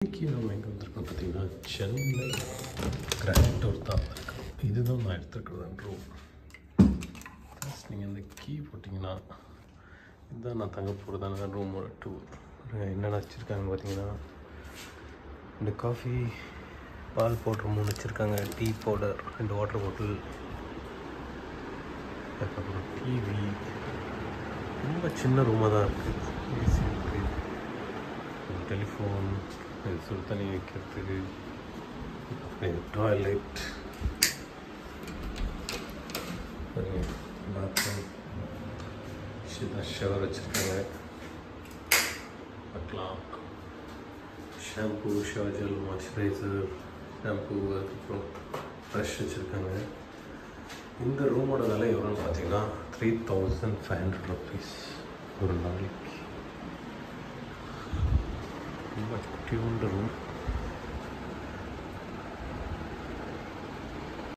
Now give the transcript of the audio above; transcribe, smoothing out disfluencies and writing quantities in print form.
இன்றைக்கி நம்ம எங்கே வந்திருக்கோம் பார்த்தீங்கன்னா சென்னை கிராண்ட் டூர் தான் வந்திருக்கோம். இதுதான் நான் எடுத்துருக்கிறேன் ரூம். ஃபர்ஸ்ட் நீங்கள் இந்த கீ போட்டிங்கன்னா இதுதான் நான் தங்க போகிறதான ரூமோட டூர். என்னென்ன வச்சுருக்காங்க பார்த்தீங்கன்னா இந்த காஃபி பால் பவுடர் 3 வச்சுருக்காங்க, டீ பவுடர் 2 வாட்டர் பாட்டில், அதுக்கப்புறம் டிவி. ரொம்ப சின்ன ரூமாக தான் இருக்குது. ஏசி இருக்குது, டெலிஃபோன், இது சுடு தண்ணி வைக்கிறதுக்கு, அப்புறம் டாய்லெட், பாத்ரூம், ஷவர் வச்சுருக்காங்க, பார்க்கலாம். Shampoo, shower gel, moisturiser, shampoo, அதுக்கப்புறம் ப்ரஷ் வச்சுருக்காங்க. இந்த ரூமோட விலை எவ்வளோன்னு பார்த்தீங்கன்னா 3500 rupees ஒரு நாளைக்கு. ரொம்ப டியூன்டு ரூம்.